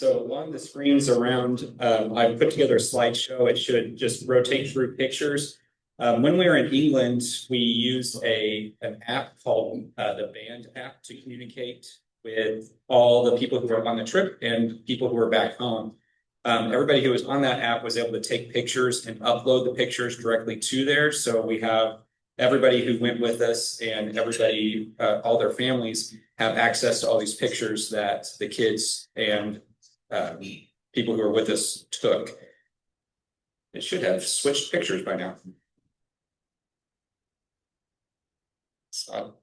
So along the screens around, I put together a slideshow. It should just rotate through pictures. When we were in England, we used an app called the Band app to communicate with all the people who were on the trip and people who were back home. Everybody who was on that app was able to take pictures and upload the pictures directly to there. So we have everybody who went with us and everybody, all their families have access to all these pictures that the kids and people who were with us took. It should have switched pictures by now. So,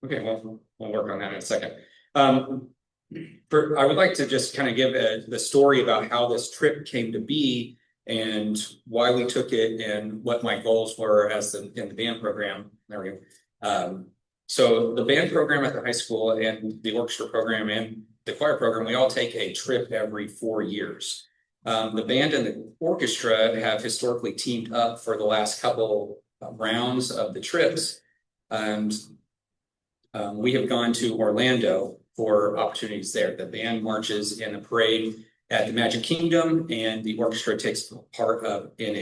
okay, well, we'll work on that in a second. I would like to just kind of give the story about how this trip came to be and why we took it and what my goals were as in the band program. There we go. So the band program at the high school and the orchestra program and the choir program, we all take a trip every 4 years. The band and the orchestra have historically teamed up for the last couple rounds of the trips. And we have gone to Orlando for opportunities there. The band marches in a parade at the Magic Kingdom, and the orchestra takes part in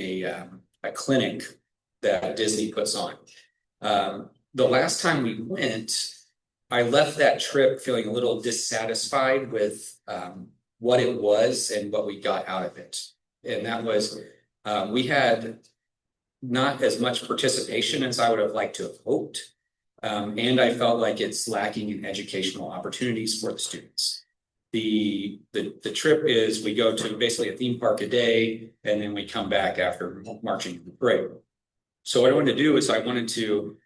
a clinic that Disney puts on. The last time we went, I left that trip feeling a little dissatisfied with what it was and what we got out of it. And that was, we had not as much participation as I would have liked to have hoped. And I felt like it's lacking in educational opportunities for the students. The trip is we go to basically a theme park a day, and then we come back after marching the parade. So what I wanted to do is I wanted to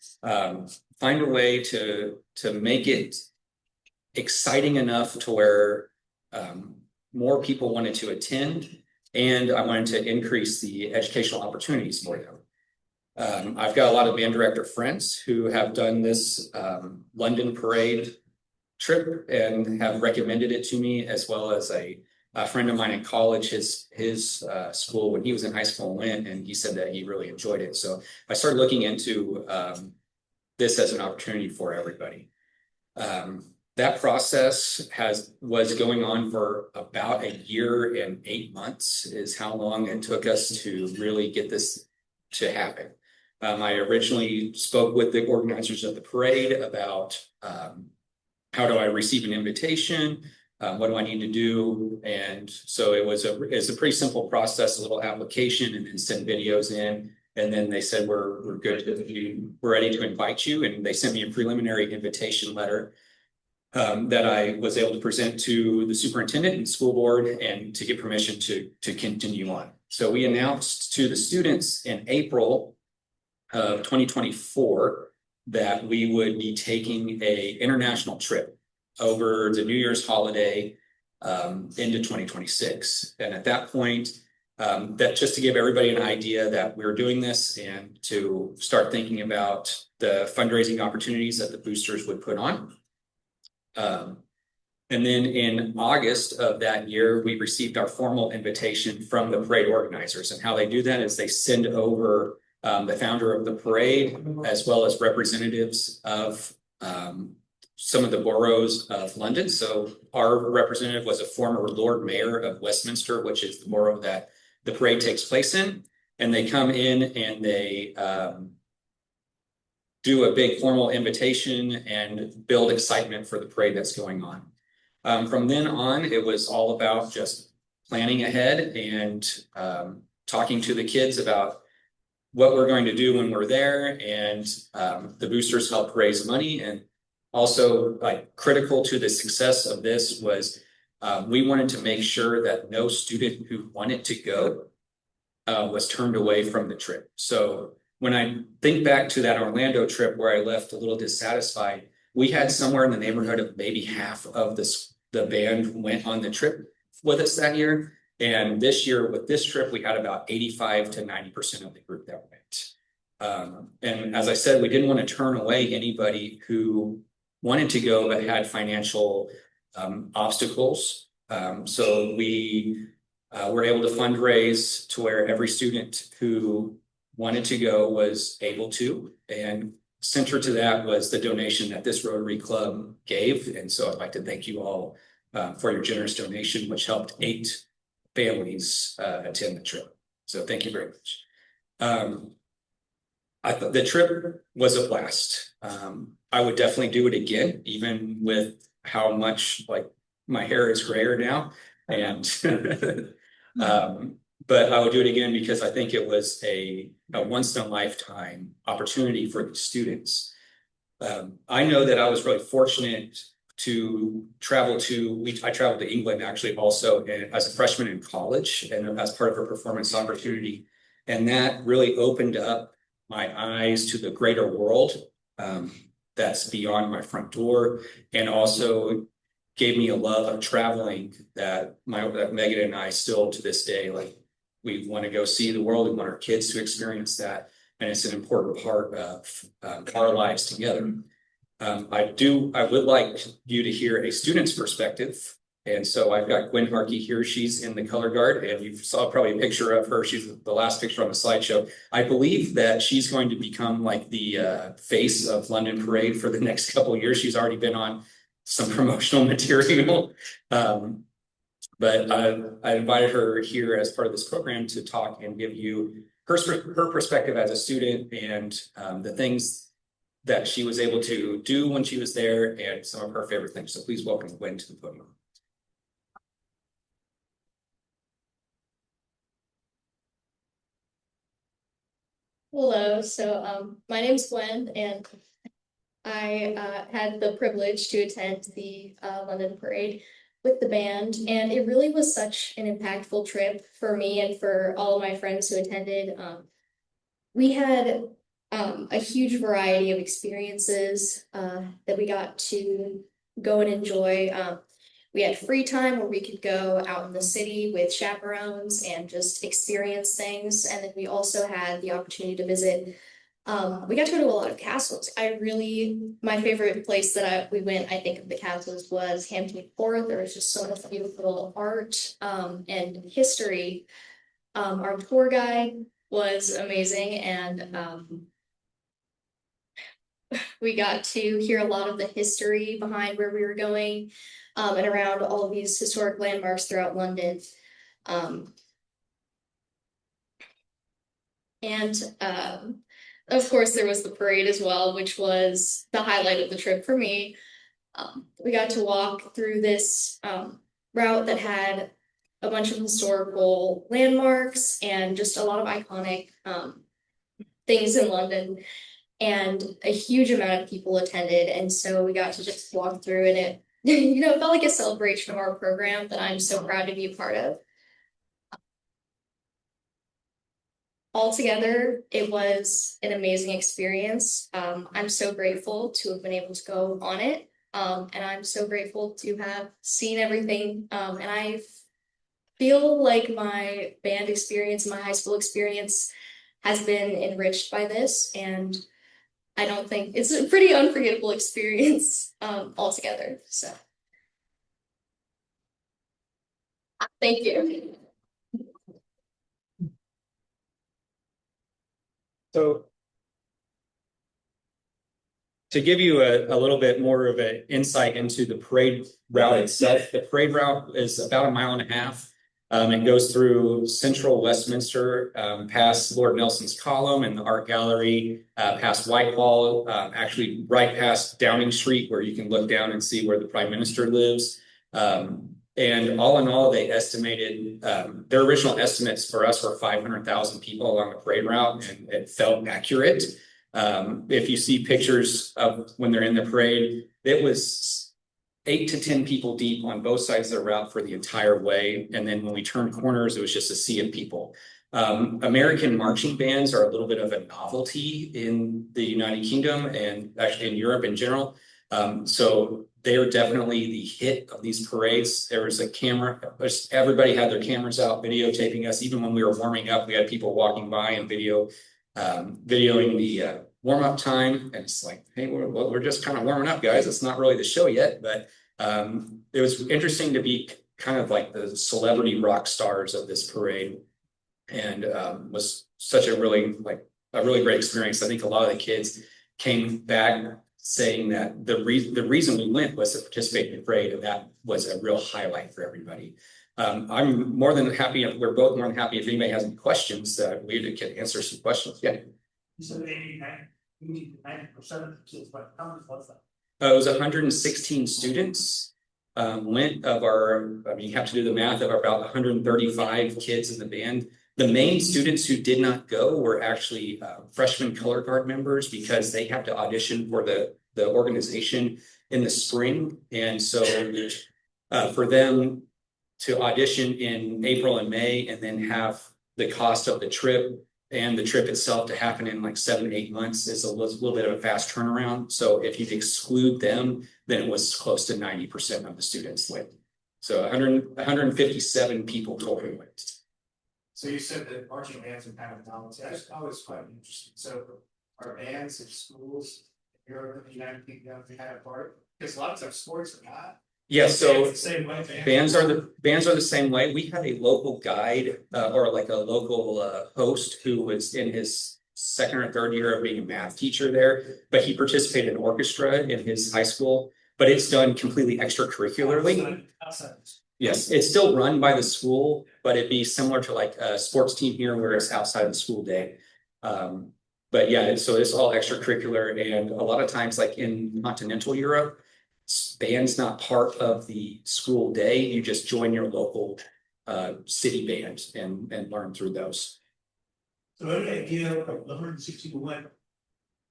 find a way to make it exciting enough to where more people wanted to attend, and I wanted to increase the educational opportunities for them. I've got a lot of band director friends who have done this London parade trip and have recommended it to me, as well as a friend of mine in college. His school, when he was in high school, went, and he said that he really enjoyed it. So I started looking into this as an opportunity for everybody. That process was going on for about 1 year and 8 months is how long it took us to really get this to happen. I originally spoke with the organizers of the parade about how do I receive an invitation? What do I need to do? And so it's a pretty simple process, a little application, and then send videos in. And then they said, we're good, we're ready to invite you. And they sent me a preliminary invitation letter that I was able to present to the superintendent and school board and to get permission to continue on. So we announced to the students in April of 2024 that we would be taking an international trip over the New Year's holiday into 2026. And at that point, that just to give everybody an idea that we're doing this and to start thinking about the fundraising opportunities that the boosters would put on. And then in August of that year, we received our formal invitation from the parade organizers. And how they do that is they send over the founder of the parade, as well as representatives of some of the boroughs of London. So our representative was a former Lord Mayor of Westminster, which is the borough that the parade takes place in. And they come in and they do a big formal invitation and build excitement for the parade that's going on. From then on, it was all about just planning ahead and talking to the kids about what we're going to do when we're there. And the boosters helped raise money. And also, like, critical to the success of this was we wanted to make sure that no student who wanted to go was turned away from the trip. So when I think back to that Orlando trip where I left a little dissatisfied, we had somewhere in the neighborhood of maybe half of the band went on the trip with us that year. And this year with this trip, we had about 85 to 90% of the group that went. And as I said, we didn't want to turn away anybody who wanted to go but had financial obstacles. So we were able to fundraise to where every student who wanted to go was able to. And central to that was the donation that this Rotary Club gave. And so I'd like to thank you all for your generous donation, which helped 8 families attend the trip. So thank you very much. I thought the trip was a blast. I would definitely do it again, even with how much like my hair is grayer now. And but I would do it again because I think it was a once in a lifetime opportunity for the students. I know that I was really fortunate to travel I traveled to England actually also as a freshman in college and as part of a performance opportunity. And that really opened up my eyes to the greater world that's beyond my front door, and also gave me a love of traveling that Megan and I still to this day, like we want to go see the world. We want our kids to experience that. And it's an important part of our lives together. I would like you to hear a student's perspective. And so I've got Gwen Harkey here. She's in the color guard, and you saw probably a picture of her. She's the last picture on the slideshow. I believe that she's going to become like the face of London Parade for the next couple of years. She's already been on some promotional material. But I invited her here as part of this program to talk and give you her perspective as a student and the things that she was able to do when she was there and some of her favorite things. So please welcome Gwen to the podium. Hello, so my name's Gwen, and I had the privilege to attend the London Parade with the band, and it really was such an impactful trip for me and for all of my friends who attended. We had a huge variety of experiences that we got to go and enjoy. We had free time where we could go out in the city with chaperones and just experience things. And then we also had the opportunity to visit. We got to go to a lot of castles. My favorite place that we went, I think, of the castles was Hampton Court. There was just so much beautiful art and history. Our tour guide was amazing, and we got to hear a lot of the history behind where we were going. And around all of these historic landmarks throughout London. Of course, there was the parade as well, which was the highlight of the trip for me. We got to walk through this route that had a bunch of historical landmarks and just a lot of iconic things in London. And a huge amount of people attended. And so we got to just walk through, and it it felt like a celebration of our program that I'm so proud to be a part of. Altogether, it was an amazing experience. I'm so grateful to have been able to go on it. And I'm so grateful to have seen everything. And I feel like my band experience, my high school experience has been enriched by this. And I don't think it's a pretty unforgettable experience altogether. So, thank you. So to give you a little bit more of an insight into the parade route itself, the parade route is about 1.5 miles. It goes through central Westminster, past Lord Nelson's Column and the Art Gallery, past Whitehall, actually right past Downing Street, where you can look down and see where the Prime Minister lives. And all in all, they estimated, their original estimates for us were 500,000 people along the parade route, and it felt accurate. If you see pictures of when they're in the parade, it was 8 to 10 people deep on both sides of the route for the entire way. And then when we turned corners, it was just a sea of people. American marching bands are a little bit of a novelty in the United Kingdom and actually in Europe in general. So they're definitely the hit of these parades. There was a camera, everybody had their cameras out videotaping us. Even when we were warming up, we had people walking by and videoing the warm-up time. And it's like, hey, we're just kind of warming up, guys. It's not really the show yet, but it was interesting to be kind of like the celebrity rock stars of this parade, and was such a really great experience. I think a lot of the kids came back saying that the reason we went was to participate in the parade, and that was a real highlight for everybody. I'm more than happy, we're both more than happy if anybody has any questions, we can answer some questions. Yeah. You said 90% of the kids, but how much was that? It was 116 students. Went of our, I mean, you have to do the math of about 135 kids in the band. The main students who did not go were actually freshman color guard members because they have to audition for the organization in the spring. And so for them to audition in April and May and then have the cost of the trip and the trip itself to happen in like 7 to 8 months is a little bit of a fast turnaround. So if you exclude them, then it was close to 90% of the students went. So 157 people totally went. So you said that marching bands are kind of balanced. That's always quite interesting. So are bands in schools, Europe, the United Kingdom, they have a part? Because a lot of times sports are not. Yeah, so the same way, bands are the same way. We had a local guide or like a local host who was in his second or third year of being a math teacher there, but he participated in orchestra in his high school, but it's done completely extracurricularly. Outside. Yes, it's still run by the school, but it'd be similar to like a sports team here where it's outside the school day. But yeah, so it's all extracurricular, and a lot of times like in continental Europe, band's not part of the school day. You just join your local city band and learn through those. So any idea of 161,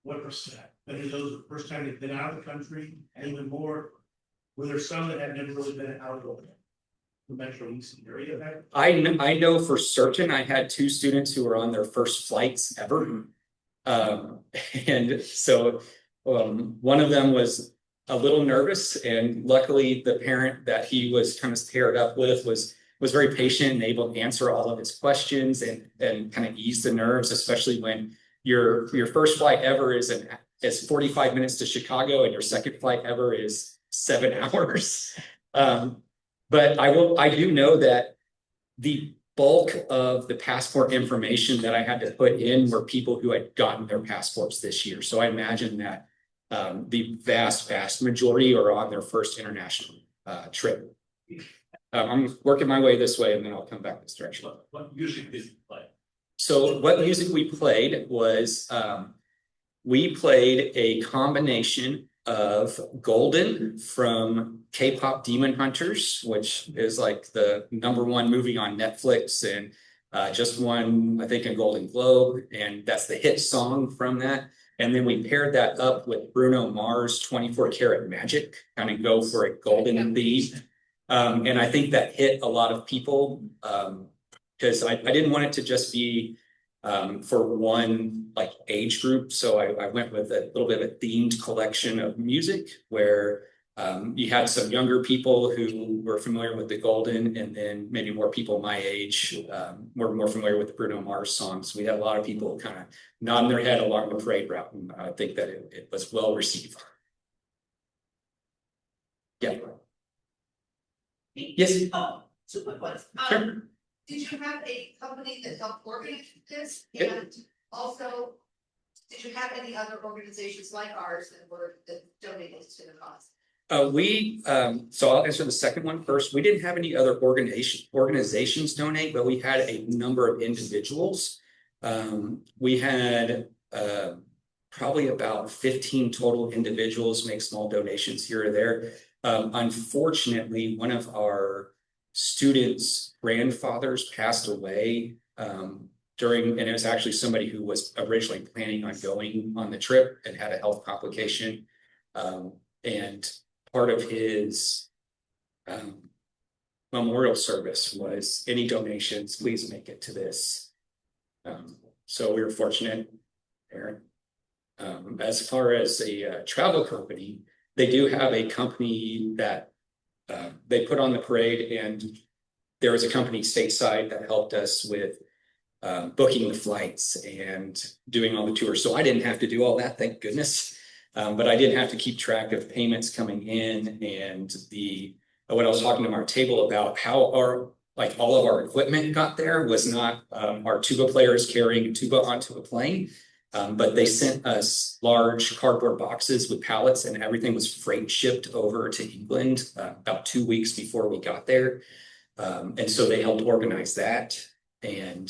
what percent? Many of those are the first time they've been out of the country, and even more, were there some that had never really been out of the metro east area? I know for certain I had 2 students who were on their first flights ever. And so one of them was a little nervous, and luckily the parent that he was kind of paired up with was very patient and able to answer all of his questions and kind of ease the nerves, especially when your first flight ever is 45 minutes to Chicago and your second flight ever is 7 hours. But I do know that the bulk of the passport information that I had to put in were people who had gotten their passports this year. So I imagine that the vast majority are on their first international trip. I'm working my way this way and then I'll come back this direction. What music did you play? So what music we played was, we played a combination of Golden from K-pop Demon Hunters, which is like the #1 movie on Netflix and just won, I think, a Golden Globe. And that's the hit song from that. And then we paired that up with Bruno Mars' 24 Karat Magic, kind of go for a golden theme. And I think that hit a lot of people because I didn't want it to just be for one like age group. So I went with a little bit of a themed collection of music where you had some younger people who were familiar with the Golden, and then maybe more people my age were more familiar with the Bruno Mars songs. We had a lot of people kind of nodding their head along the parade route, and I think that it was well received. Yeah. Yes. Two quick ones. Sure. Did you have a company that helped organize this? Yeah. And also, did you have any other organizations like ours that donated to the cause? So I'll answer the second one first. We didn't have any other organizations donate, but we had a number of individuals. We had probably about 15 total individuals make small donations here or there. Unfortunately, one of our students' grandfathers passed away and it was actually somebody who was originally planning on going on the trip and had a health complication. And part of his memorial service was any donations, please make it to this. So we were fortunate, Aaron. As far as a travel company, they do have a company that they put on the parade, and there was a company stateside that helped us with booking the flights and doing all the tours. So I didn't have to do all that, thank goodness. But I did have to keep track of payments coming in and what I was talking to our table about, how all of our equipment got there was not our tuba players carrying a tuba onto a plane. But they sent us large cardboard boxes with pallets, and everything was freight shipped over to England about 2 weeks before we got there. And so they helped organize that. And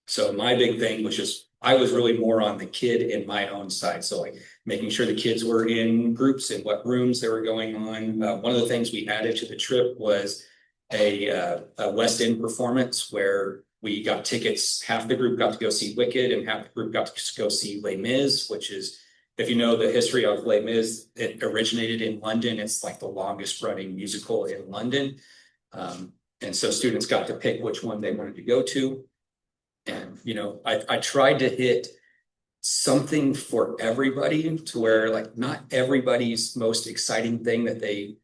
so my big thing was just, I was really more on the kid in my own side. So like making sure the kids were in groups and what rooms they were going on. One of the things we added to the trip was a West End performance where we got tickets. Half the group got to go see Wicked and half the group got to go see Les Mis, which is, if you know the history of Les Mis, it originated in London. It's like the longest running musical in London. And so students got to pick which one they wanted to go to. And, you know, I tried to hit something for everybody to where like not everybody's most exciting thing that they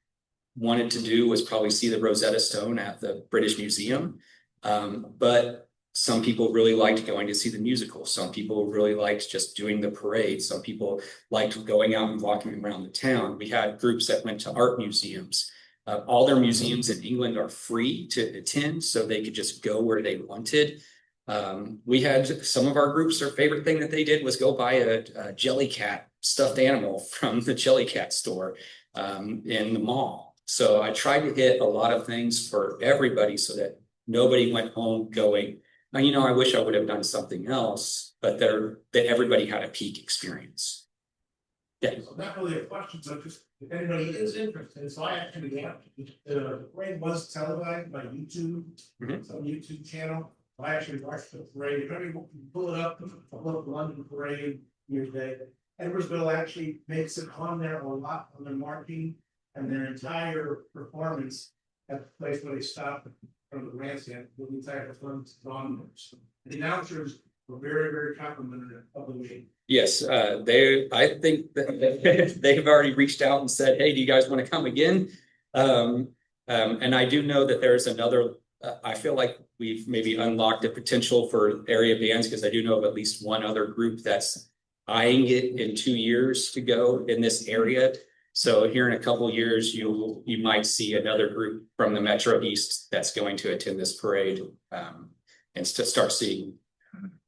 wanted to do was probably see the Rosetta Stone at the British Museum. But some people really liked going to see the musical. Some people really liked just doing the parade. Some people liked going out and walking around the town. We had groups that went to art museums. All their museums in England are free to attend, so they could just go where they wanted. We had some of our groups, their favorite thing that they did was go buy a Jellycat stuffed animal from the Jellycat store in the mall. So I tried to hit a lot of things for everybody so that nobody went home going, now, you know, I wish I would have done something else, but that everybody had a peak experience. Yeah. So not really a question, but just if anybody is interested, so I actually have, the parade was televised by YouTube, some YouTube channel. I actually watched the parade. If anyone can pull it up, the London parade here today. Edwardsville actually makes it on there a lot on their marking and their entire performance at the place where they stop from the grandstand. The entire performance is on there. So the announcers were very, very complimentary of the meeting. Yes, I think that they've already reached out and said, hey, do you guys want to come again? And I do know that there's another, I feel like we've maybe unlocked the potential for area bands because I do know of at least one other group that's eyeing it in 2 years to go in this area. So here in a couple of years, you might see another group from the Metro East that's going to attend this parade and to start seeing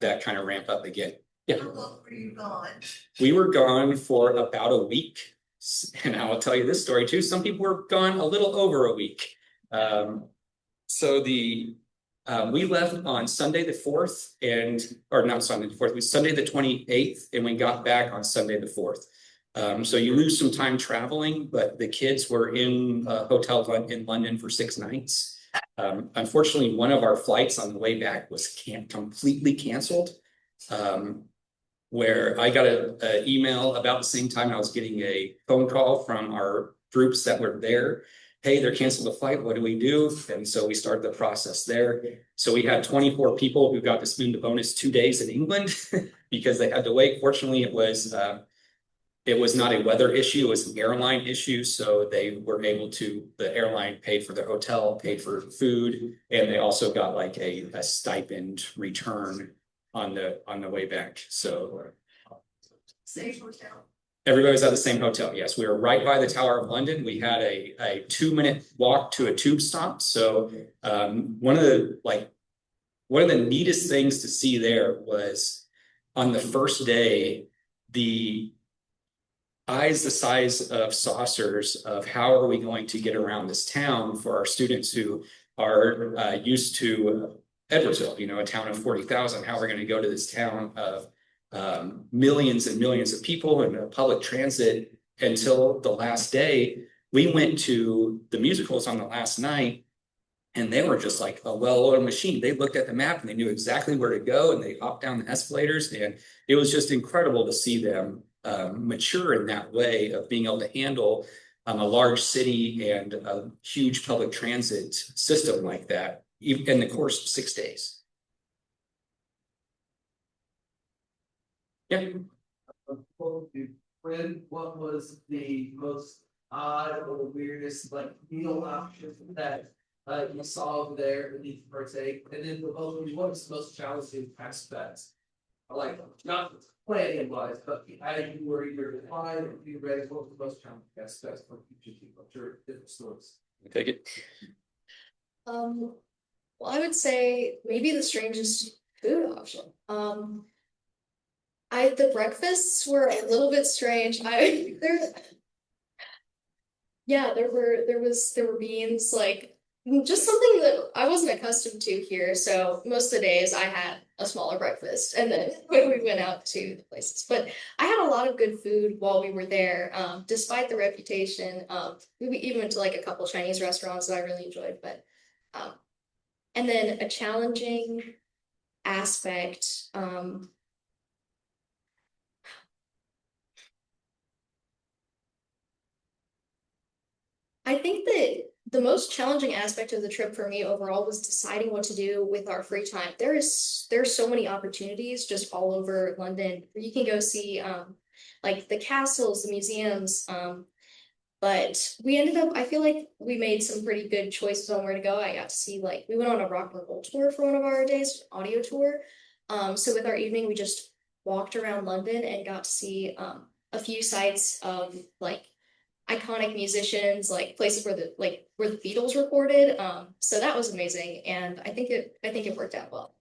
that kind of ramp up again. Yeah. How long were you gone? We were gone for about a week. And I will tell you this story too. Some people were gone a little over a week. So we left on Sunday the 4th or not Sunday the 4th, it was Sunday the 28th, and we got back on Sunday the 4th. So you lose some time traveling, but the kids were in a hotel in London for 6 nights. Unfortunately, one of our flights on the way back was completely canceled. Where I got an email about the same time I was getting a phone call from our groups that were there. Hey, they're canceled the flight. What do we do? And so we started the process there. So we had 24 people who got to spend the bonus 2 days in England because they had to wait. Fortunately, it was not a weather issue. It was an airline issue. So they were able to, the airline paid for their hotel, paid for food, and they also got like a stipend return on the way back. So Safe hotel. everybody was at the same hotel. Yes, we were right by the Tower of London. We had a 2-minute walk to a tube stop. So one of the neatest things to see there was on the first day, the eyes the size of saucers of how are we going to get around this town for our students who are used to Edwardsville, you know, a town of 40,000. How we're going to go to this town of millions and millions of people and public transit until the last day. We went to the musicals on the last night and they were just like a well-oiled machine. They looked at the map and they knew exactly where to go and they hopped down the escalators, and it was just incredible to see them mature in that way of being able to handle a large city and a huge public transit system like that in the course of 6 days. Yeah. Friend, what was the most odd or weirdest like meal option that you saw over there that you partake? And then for both of you, what was the most challenging aspect? Like not planning wise, but how you were either defined or you ready, what was the most challenging aspects for each of you? I'm sure different stories. Take it. Well, I would say maybe the strangest food option. The breakfasts were a little bit strange. There were beans, like just something that I wasn't accustomed to here. So most of the days I had a smaller breakfast, and then when we went out to the places. But I had a lot of good food while we were there, despite the reputation. We even went to like a couple Chinese restaurants that I really enjoyed. But and then a challenging aspect. I think that the most challenging aspect of the trip for me overall was deciding what to do with our free time. There's so many opportunities just all over London where you can go see like the castles, the museums. But we ended up, I feel like we made some pretty good choices on where to go. I got to see, like, we went on a rock and roll tour for one of our days, audio tour. So with our evening, we just walked around London and got to see a few sites of like iconic musicians, like places where the Beatles recorded. So that was amazing, and I think it worked out well.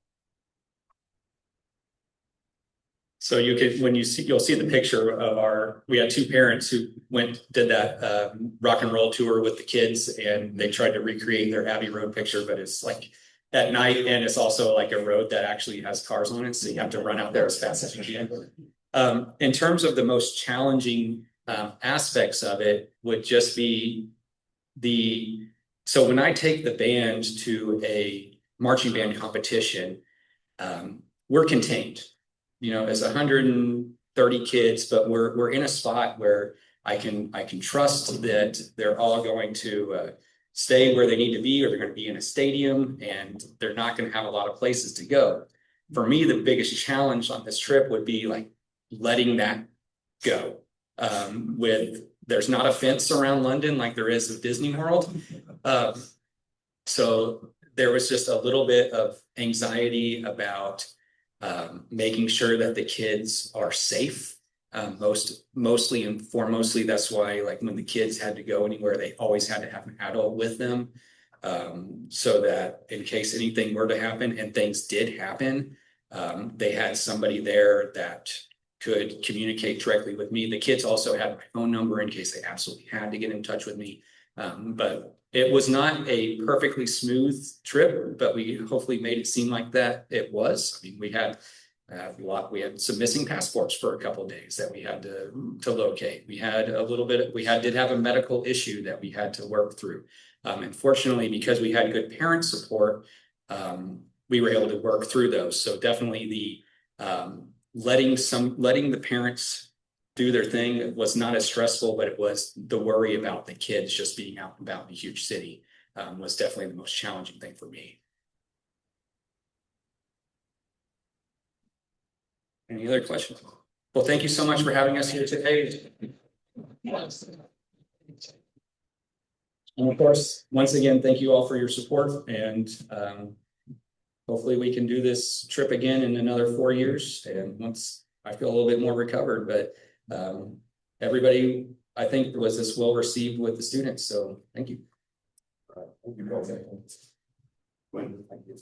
So you could, when you'll see the picture of we had two parents who did that rock and roll tour with the kids, and they tried to recreate their Abbey Road picture, but it's like at night, and it's also like a road that actually has cars on it, so you have to run out there as fast as you can. In terms of the most challenging aspects of it would just be so when I take the band to a marching band competition, we're contained. You know, it's 130 kids, but we're in a spot where I can trust that they're all going to stay where they need to be, or they're going to be in a stadium, and they're not going to have a lot of places to go. For me, the biggest challenge on this trip would be like letting that go. There's not a fence around London like there is at Disney World. So there was just a little bit of anxiety about making sure that the kids are safe. Mostly and foremostly, that's why, like, when the kids had to go anywhere, they always had to have an adult with them, so that in case anything were to happen, and things did happen, they had somebody there that could communicate directly with me. The kids also had my phone number in case they absolutely had to get in touch with me. But it was not a perfectly smooth trip, but we hopefully made it seem like that it was. I mean, we had some missing passports for a couple of days that we had to locate. We had did have a medical issue that we had to work through. And fortunately, because we had good parent support, we were able to work through those. So definitely letting the parents do their thing was not as stressful, but it was the worry about the kids just being out and about in a huge city was definitely the most challenging thing for me. Any other questions? Well, thank you so much for having us here today. And of course, once again, thank you all for your support, and hopefully we can do this trip again in another 4 years, and once I feel a little bit more recovered. But everybody, I think, was this well received with the students, so thank you. Thank you both. Thank you.